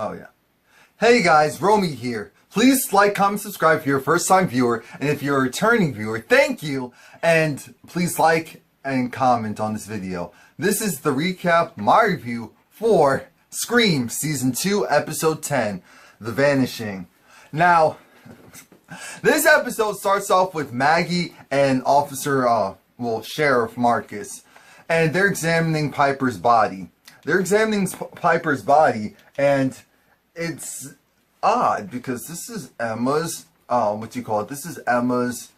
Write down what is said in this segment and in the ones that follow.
Oh yeah. Hey guys, Romie here. Please like, comment, subscribe if you're a first-time viewer, and if you're a returning viewer, thank you! And please like and comment on this video. This is the recap, my review for Scream Season 2, Episode 10, The Vanishing. Now, this episode starts off with Maggie and Sheriff Marcus, and they're examining Piper's body. And it's odd because this is Emma's, this is Emma's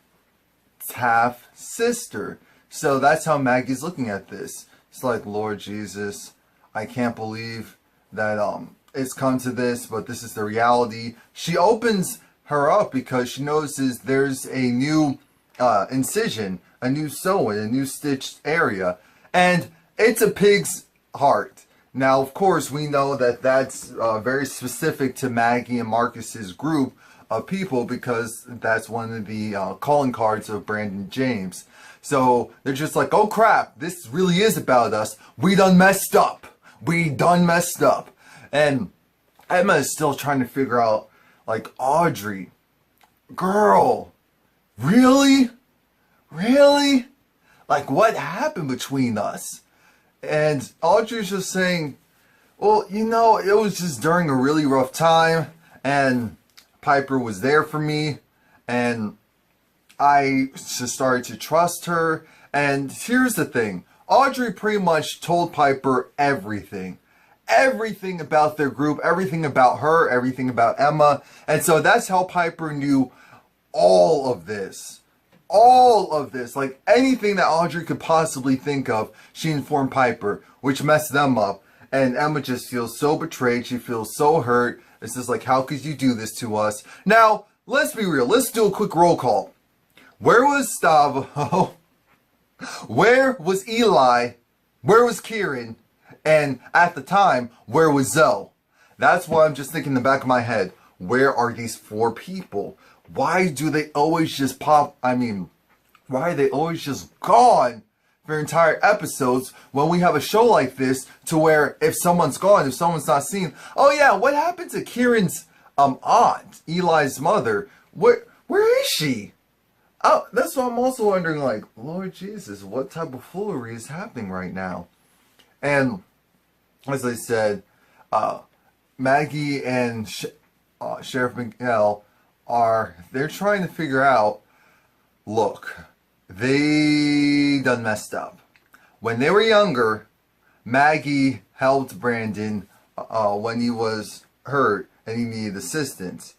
half sister. So that's how Maggie's looking at this. It's like, Lord Jesus, I can't believe that it's come to this, but this is the reality. She opens her up because she notices there's a new incision, a new sew-in, a new stitched area, and it's a pig's heart. Now, of course, we know that that's very specific to Maggie and Marcus's group of people because that's one of the calling cards of Brandon James. So they're just like, oh crap, this really is about us. We done messed up. And Emma is still trying to figure out, like, Audrey, girl, really? Like, what happened between us? And Audrey's just saying, well, you know, it was just during a really rough time, and Piper was there for me, and I just started to trust her. And here's the thing, Audrey pretty much told Piper everything about their group, everything about her, everything about Emma, and so that's how Piper knew all of this. Like anything that Audrey could possibly think of, she informed Piper, which messed them up. And Emma just feels so betrayed. She feels so hurt. It's just like, how could you do this to us? Now, let's be real. Let's do a quick roll call. Where was Stavo? Where was Eli? Where was Kieran? And at the time, where was Zoe? That's what I'm just thinking in the back of my head. Where are these four people? Why do they always just pop? I mean, why are they always just gone for entire episodes when we have a show like this to where if someone's gone, if someone's not seen, oh yeah, what happened to Kieran's aunt, Eli's mother? Where is she? Oh, that's what I'm also wondering, like, Lord Jesus, what type of foolery is happening right now? And as I said, Maggie and Sheriff Miguel they're trying to figure out, look, they done messed up. When they were younger, Maggie helped Brandon when he was hurt and he needed assistance.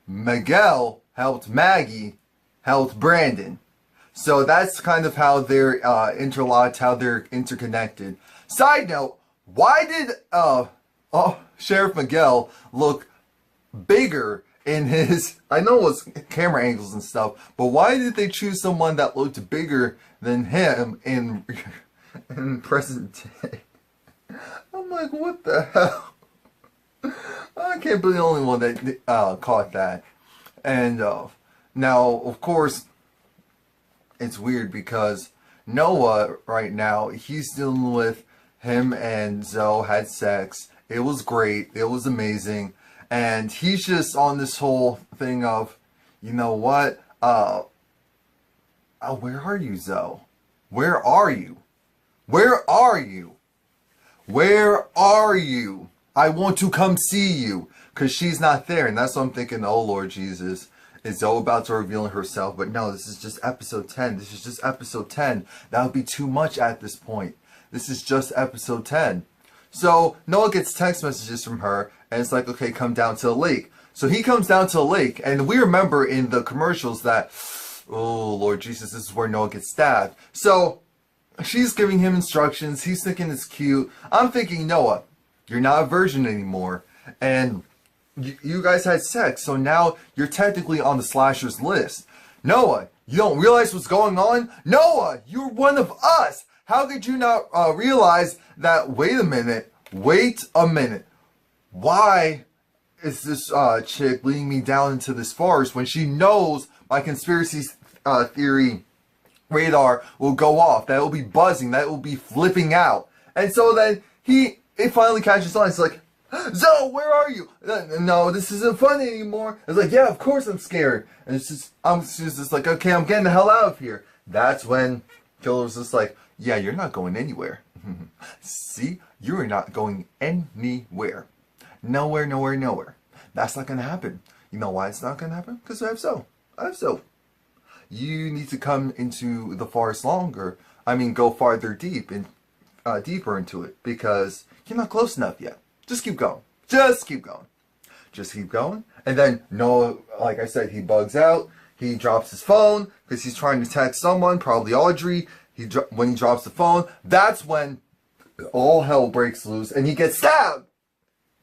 Miguel helped Maggie, helped Brandon. So that's kind of how they're interlocked, how they're interconnected. Side note, why did Sheriff Miguel look bigger in his, I know it was camera angles and stuff, but why did they choose someone that looked bigger than him in present day? I'm like, what the hell? I can't be the only one that caught that. And now, of course, it's weird because Noah right now, he's dealing with him and Zoe had sex. It was great. It was amazing. And he's just on this whole thing of, you know what? Where are you, Zoe? Where are you? Where are you? Where are you? I want to come see you. Because she's not there. And that's what I'm thinking, oh Lord Jesus. Is Zoe about to reveal herself? But no, this is just episode 10. This is just episode 10. That would be too much at this point. This is just episode 10. So Noah gets text messages from her, and it's like, okay, come down to the lake. So he comes down to the lake, and we remember in the commercials that, oh Lord Jesus, this is where Noah gets stabbed. So she's giving him instructions. He's thinking it's cute. I'm thinking, Noah, you're not a virgin anymore, and you guys had sex, so now you're technically on the slashers list. Noah, you don't realize what's going on? Noah, you're one of us. How could you not realize that, wait a minute, why is this chick leading me down into this forest when she knows my conspiracy theory radar will go off, that it will be buzzing, that it will be flipping out? And so then it finally catches on. It's like, Zoe, where are you? No, this isn't funny anymore. It's like, yeah, of course I'm scared. And she's just like, okay, I'm getting the hell out of here. That's when Killer was just like, yeah, you're not going anywhere. See, you are not going anywhere. Nowhere, nowhere, nowhere. That's not gonna happen. You know why it's not gonna happen? Because I have Zoe. I have Zoe. You need to come into the forest longer. I mean, go farther deeper into it, because you're not close enough yet. Just keep going. Just keep going. Just keep going. And then Noah, like I said, he bugs out. He drops his phone because he's trying to text someone, probably Audrey. When he drops the phone, that's when all hell breaks loose and he gets stabbed.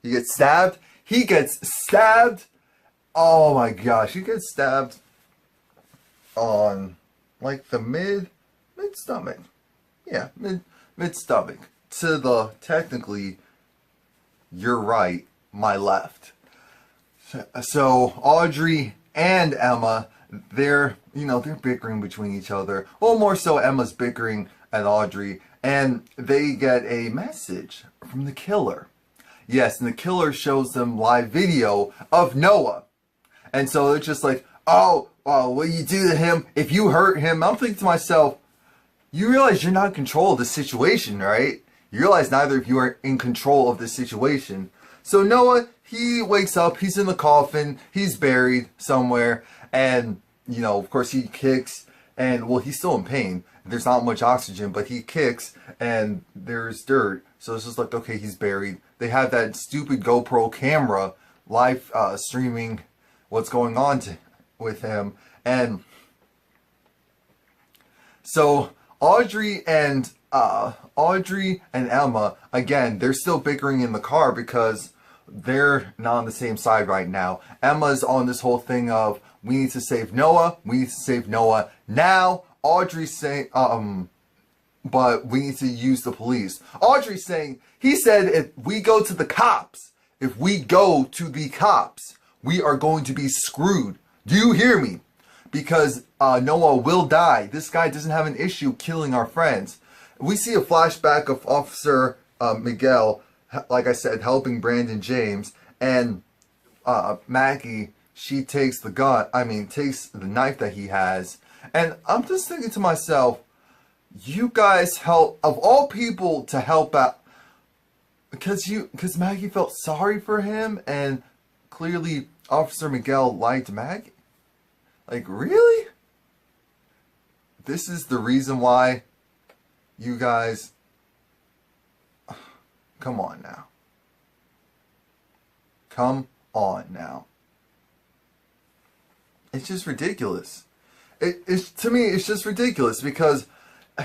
He gets stabbed. He gets stabbed. Oh my gosh, he gets stabbed on like the mid stomach. Yeah, mid stomach. To the technically your right, my left. So Audrey and Emma, they're bickering between each other. Well, more so Emma's bickering at Audrey, and they get a message from the killer. Yes, and the killer shows them live video of Noah. And so they're just like, oh, what do you do to him if you hurt him? I'm thinking to myself, you realize you're not in control of the situation, right? You realize neither of you are in control of the situation. So Noah, he wakes up, he's in the coffin, he's buried somewhere, and, of course he kicks, and, well, he's still in pain. There's not much oxygen, but he kicks, and there's dirt. So it's just like, okay, he's buried. They have that stupid GoPro camera live streaming what's going on with him. And so Audrey and Emma, again, they're still bickering in the car because they're not on the same side right now. Emma's on this whole thing of, we need to save Noah. We need to save Noah now. Audrey's saying, but we need to use the police. Audrey's saying, he said if we go to the cops, we are going to be screwed. Do you hear me? Because Noah will die. This guy doesn't have an issue killing our friends. We see a flashback of Officer Miguel, like I said, helping Brandon James, and Maggie, she takes takes the knife that he has. And I'm just thinking to myself, you guys help, of all people to help out, because Maggie felt sorry for him, and clearly Officer Miguel liked Maggie. Like, really? This is the reason why you guys... Come on now. Come on now. It's just ridiculous. To me, it's just ridiculous, because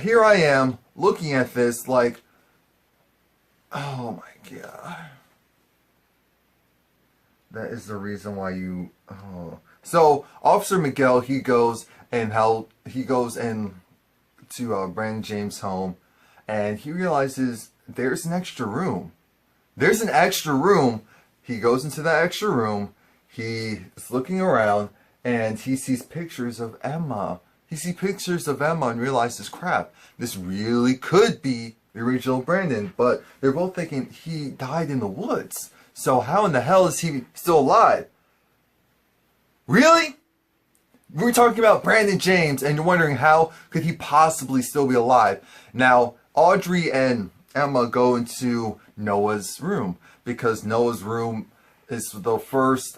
here I am looking at this like, oh my god. That is the reason why you... Oh. So Officer Miguel, he goes to Brandon James' home, and he realizes there's an extra room. There's an extra room. He goes into that extra room. He is looking around, and he sees pictures of Emma. He sees pictures of Emma and realizes, crap, this really could be the original Brandon. But they're both thinking he died in the woods. So how in the hell is he still alive? Really? We're talking about Brandon James, and you're wondering how could he possibly still be alive. Now, Audrey and Emma go into Noah's room, because Noah's room is the first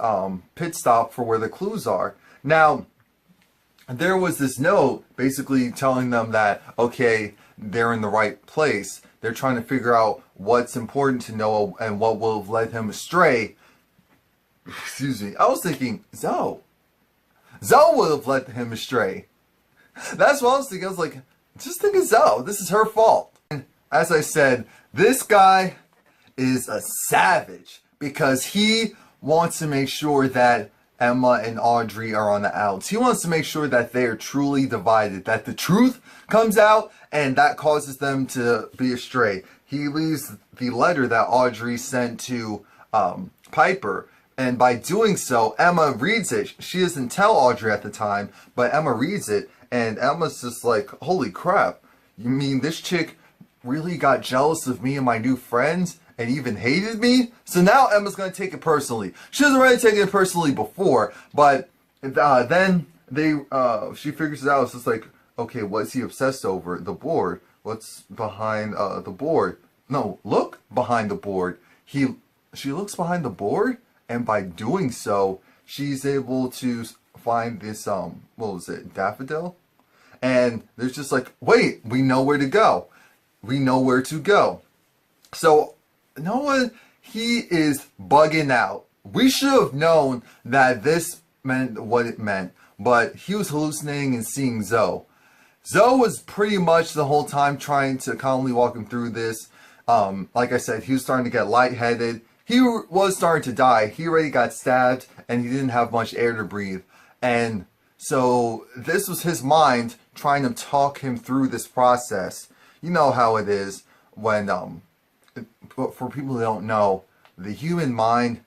pit stop for where the clues are. Now, there was this note basically telling them that, okay, they're in the right place. They're trying to figure out what's important to Noah and what will have led him astray. Excuse me. I was thinking, Zoe would have led him astray. That's what I was thinking. I was like, just think of Zoe. This is her fault. And as I said, this guy is a savage, because he wants to make sure that Emma and Audrey are on the outs. He wants to make sure that they are truly divided, that the truth comes out, and that causes them to be astray. He leaves the letter that Audrey sent to Piper, and by doing so, Emma reads it. She doesn't tell Audrey at the time, but Emma reads it, and Emma's just like, holy crap, you mean this chick really got jealous of me and my new friends and even hated me. So now Emma's gonna take it personally. She was already taking it personally before, but then she figures it out. It's just like, okay, what's he obsessed over? The board. What's behind the board? No, look behind the board. She looks behind the board, and by doing so, she's able to find this what was it, daffodil? And there's just like, wait, we know where to go. We know where to go. So Noah, he is bugging out. We should have known that this meant what it meant, but he was hallucinating and seeing Zoe. Zoe was pretty much the whole time trying to calmly walk him through this. Like I said, he was starting to get lightheaded. He was starting to die. He already got stabbed, and he didn't have much air to breathe. And so this was his mind trying to talk him through this process. You know how it is when, for people who don't know, the human mind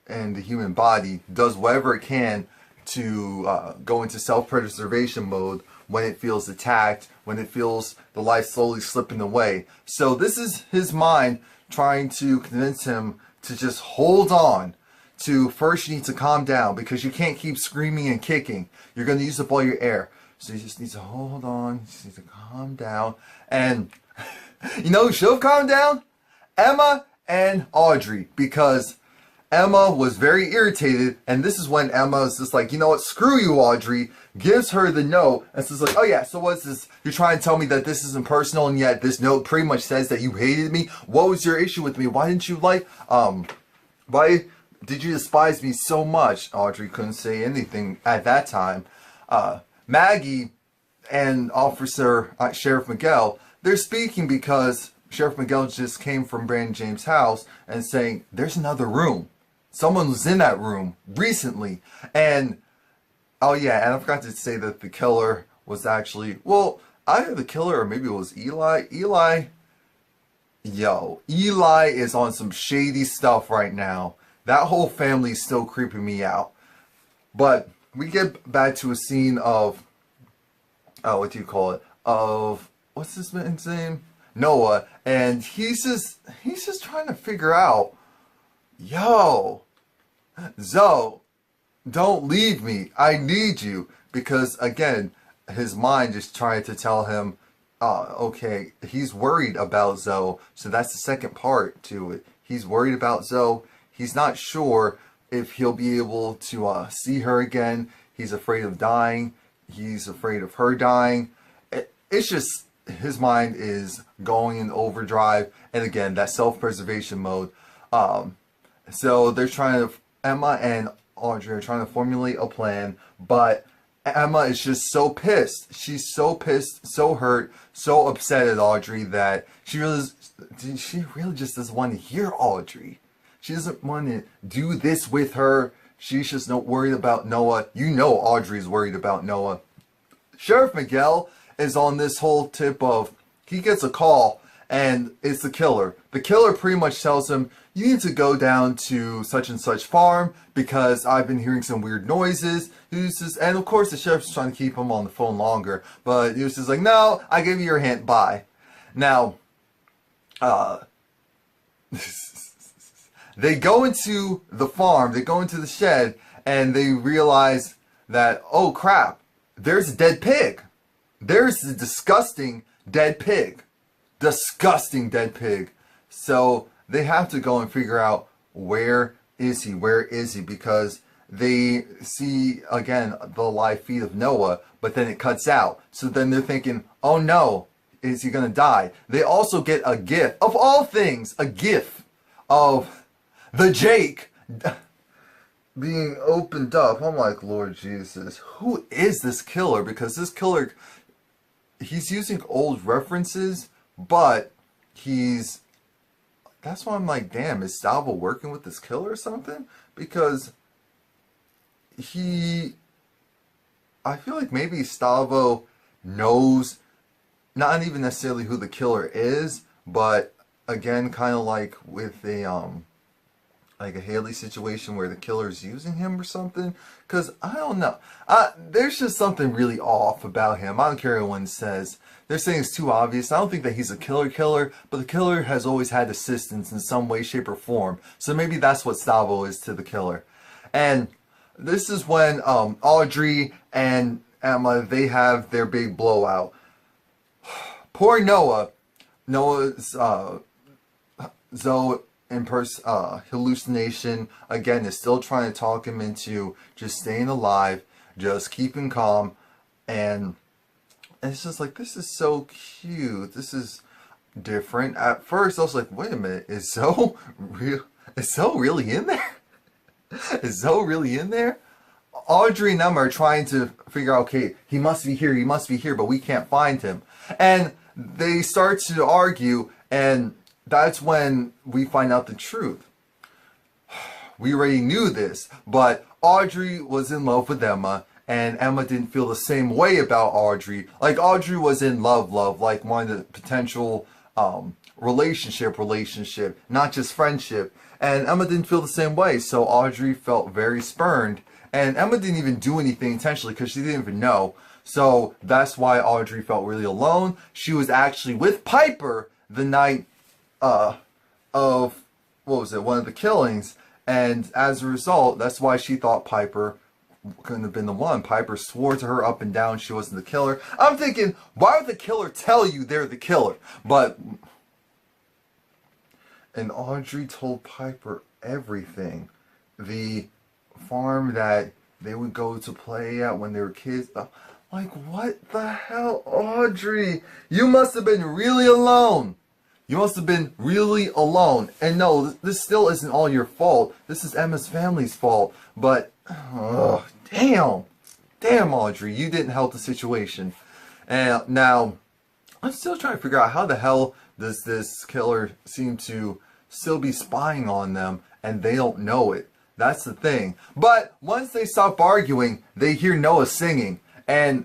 and the human body does whatever it can to go into self-preservation mode when it feels attacked, when it feels the life slowly slipping away. So this is his mind trying to convince him to just hold on. To first, you need to calm down, because you can't keep screaming and kicking. You're going to use up all your air. So you just need to hold on. You just need to calm down. And you know who should have calmed down? Emma and Audrey, because Emma was very irritated, and this is when Emma is just like, you know what, screw you, Audrey, gives her the note, and says like, oh yeah, so what's this, you're trying to tell me that this isn't personal, and yet this note pretty much says that you hated me? What was your issue with me? Why didn't you like, why did you despise me so much? Audrey couldn't say anything at that time. Maggie and Sheriff Miguel, they're speaking because Sheriff Miguel just came from Brandon James' house and saying, there's another room. Someone was in that room recently. And, oh yeah, and I forgot to say that the killer was actually, well, either the killer or maybe it was Eli. Eli is on some shady stuff right now. That whole family is still creeping me out. But we get back to a scene of, what do you call it? Of, what's this man's name? Noah. And he's just trying to figure out, yo, Zoe, don't leave me. I need you. Because again, his mind is trying to tell him, okay, he's worried about Zoe. So that's the second part to it. He's worried about Zoe. He's not sure if he'll be able to see her again. He's afraid of dying. He's afraid of her dying. It's just, his mind is going in overdrive. And again, that self-preservation mode. So they're trying to, Emma and Audrey are trying to formulate a plan. But Emma is just so pissed. She's so pissed, so hurt, so upset at Audrey that she really just doesn't want to hear Audrey. She doesn't want to do this with her. She's just not worried about Noah. You know Audrey's worried about Noah. Sheriff Miguel is on this whole tip of, he gets a call and it's the killer. The killer pretty much tells him, you need to go down to such and such farm because I've been hearing some weird noises. And of course the sheriff's trying to keep him on the phone longer. But he was just like, no, I gave you your hint, bye. Now, they go into the farm, they go into the shed, and they realize that, oh crap, there's a dead pig. There's a disgusting dead pig. Disgusting dead pig. So they have to go and figure out, where is he? Where is he? Because they see, again, the live feed of Noah, but then it cuts out. So then they're thinking, oh no, is he going to die? They also get a gif, of all things, a gif of the Jake being opened up. I'm like, Lord Jesus, who is this killer? Because this killer, he's using old references, but that's why I'm like, damn, is Salvo working with this killer or something? Because I feel like maybe Salvo knows, not even necessarily who the killer is, but again, kind of like with a like a Haley situation where the killer's using him or something? Because I don't know. There's just something really off about him. I don't care what anyone says. They're saying it's too obvious. I don't think that he's a killer, but the killer has always had assistance in some way, shape, or form. So maybe that's what Stavo is to the killer. And this is when Audrey and Emma, they have their big blowout. Poor Noah. Noah's Zoe hallucination again is still trying to talk him into just staying alive, just keeping calm, and it's just like, this is so cute. This is different. At first I was like, wait a minute, is Zoe really in there? Is Zoe really in there? Audrey and Emma are trying to figure out, okay, he must be here, but we can't find him. And they start to argue, and that's when we find out the truth. We already knew this, but Audrey was in love with Emma, and Emma didn't feel the same way about Audrey. Like, Audrey was in love, like wanted a potential relationship, not just friendship. And Emma didn't feel the same way, so Audrey felt very spurned. And Emma didn't even do anything intentionally because she didn't even know. So that's why Audrey felt really alone. She was actually with Piper the night of, what was it, one of the killings. And as a result, that's why she thought Piper couldn't have been the one. Piper swore to her up and down she wasn't the killer. I'm thinking, why would the killer tell you they're the killer? And Audrey told Piper everything. The farm that they would go to play at when they were kids. Like, what the hell, Audrey? You must have been really alone. You must have been really alone. And no, this still isn't all your fault. This is Emma's family's fault. But, damn, Audrey, you didn't help the situation. And now, I'm still trying to figure out how the hell does this killer seem to still be spying on them and they don't know it. That's the thing. But once they stop arguing, they hear Noah singing. And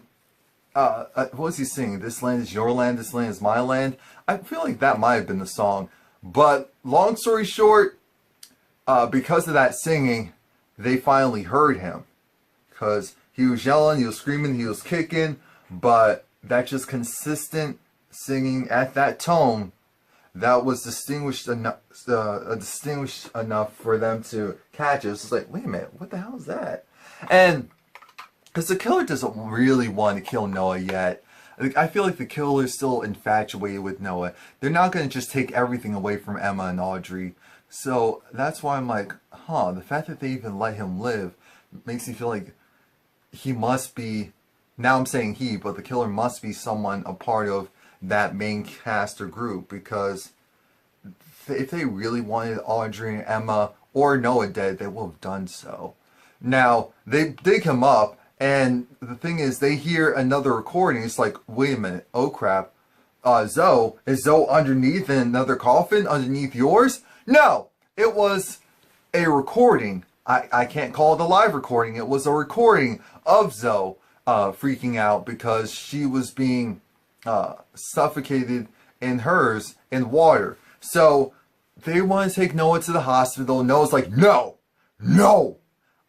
what was he singing? This land is your land, this land is my land. I feel like that might have been the song. But long story short, because of that singing, they finally heard him. Because he was yelling, he was screaming, he was kicking. But that just consistent singing at that tone, that was distinguished enough for them to catch it. It's like, wait a minute, what the hell is that? And because the killer doesn't really want to kill Noah yet. I feel like the killer is still infatuated with Noah. They're not going to just take everything away from Emma and Audrey. So that's why I'm like, the fact that they even let him live makes me feel like he must be, now I'm saying he, but the killer must be someone a part of that main cast or group, because if they really wanted Audrey and Emma or Noah dead, they would have done so. Now, they dig him up, and the thing is, they hear another recording. It's like, wait a minute, oh crap. Zoe, is Zoe underneath in another coffin underneath yours? No, it was a recording. I can't call it a live recording. It was a recording of Zoe freaking out because she was being suffocated in hers in water. So they want to take Noah to the hospital. Noah's like, no,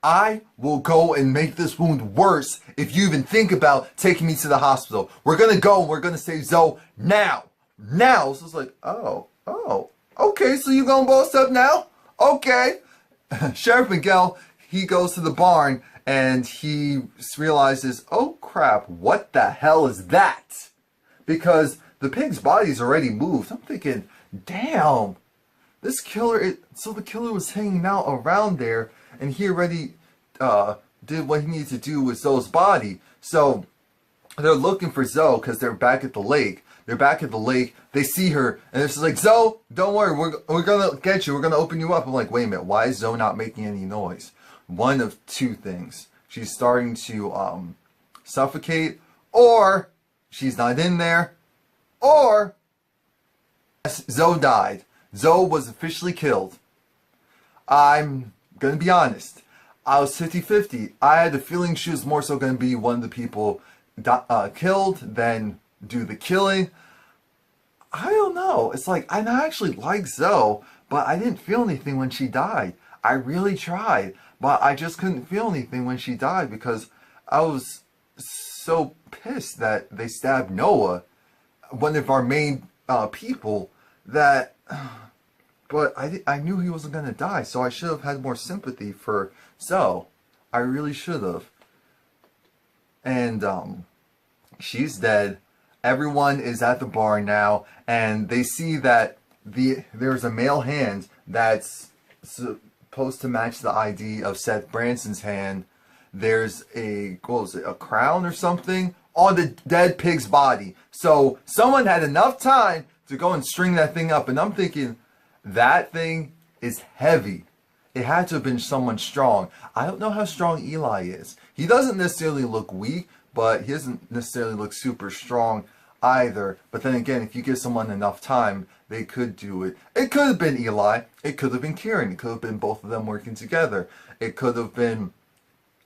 I will go and make this wound worse if you even think about taking me to the hospital. We're going to go and we're going to save Zoe now. So it's like, oh, okay, so you going to boss up now? Okay. Sheriff Miguel, he goes to the barn and he realizes, oh crap, what the hell is that? Because the pig's body's already moved. I'm thinking, damn, this killer, so the killer was hanging out around there, and he already did what he needed to do with Zoe's body. So they're looking for Zoe because they're back at the lake. They see her, and it's just like, Zoe, don't worry, we're going to get you. We're going to open you up. I'm like, wait a minute, why is Zoe not making any noise? One of two things. She's starting to suffocate, or she's not in there, or Zoe died. Zoe was officially killed. I'm going to be honest. I was 50-50. I had the feeling she was more so going to be one of the people killed than do the killing. I don't know. It's like, I actually like Zoe, but I didn't feel anything when she died. I really tried, but I just couldn't feel anything when she died because I was so pissed that they stabbed Noah, one of our main people, that... But I knew he wasn't going to die, so I should have had more sympathy for Zoe. I really should have. And she's dead. Everyone is at the bar now, and they see that there's a male hand that's supposed to match the ID of Seth Branson's hand. There's a, what was it, a crown or something on the dead pig's body. So someone had enough time to go and string that thing up, and I'm thinking, that thing is heavy. It had to have been someone strong. I don't know how strong Eli is. He doesn't necessarily look weak, but he doesn't necessarily look super strong either. But then again, if you give someone enough time, they could do it. It could have been Eli. It could have been Kieran. It could have been both of them working together. It could have been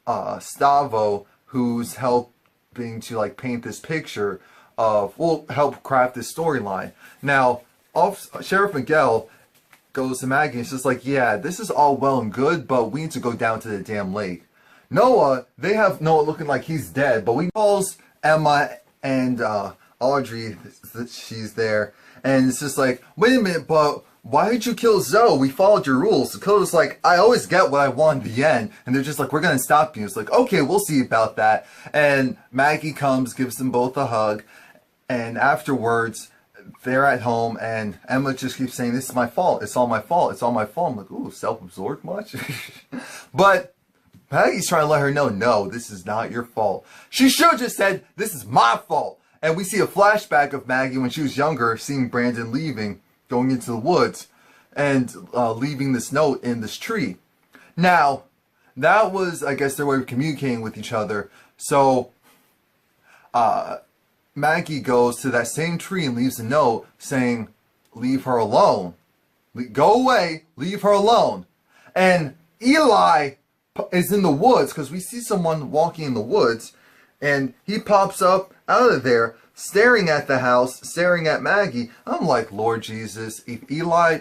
Stavo, who's helping to like paint this picture of, well, help craft this storyline. Now, Sheriff Miguel goes to Maggie and it's just like, yeah, this is all well and good, but we need to go down to the damn lake. Noah, they have Noah looking like he's dead, but we calls Emma and Audrey, she's there, and it's just like, wait a minute, but why did you kill Zoe? We followed your rules. The killer's like, I always get what I want in the end, and they're just like, we're gonna stop you. It's like, okay, we'll see about that. And Maggie comes, gives them both a hug, and afterwards, they're at home, and Emma just keeps saying, this is my fault, it's all my fault, it's all my fault. I'm like, ooh, self-absorbed much? But Maggie's trying to let her know, no, this is not your fault. She should have just said, this is my fault. And we see a flashback of Maggie when she was younger, seeing Brandon leaving, going into the woods, and leaving this note in this tree. Now, that was, I guess, their way of communicating with each other. So, Maggie goes to that same tree and leaves a note saying, leave her alone. Go away, leave her alone. And Eli is in the woods, because we see someone walking in the woods, and he pops up out of there, staring at the house, staring at Maggie. I'm like, Lord Jesus, if Eli...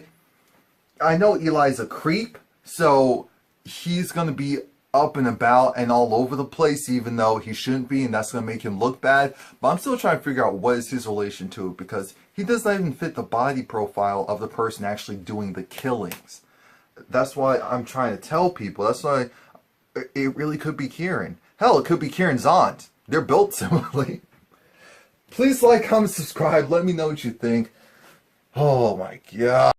I know Eli's a creep, so he's going to be up and about and all over the place, even though he shouldn't be, and that's going to make him look bad. But I'm still trying to figure out what is his relation to it, because he does not even fit the body profile of the person actually doing the killings. That's why I'm trying to tell people. That's why it really could be Kieran. Hell, it could be Kieran's aunt. They're built similarly. Please like, comment, subscribe. Let me know what you think. Oh my god.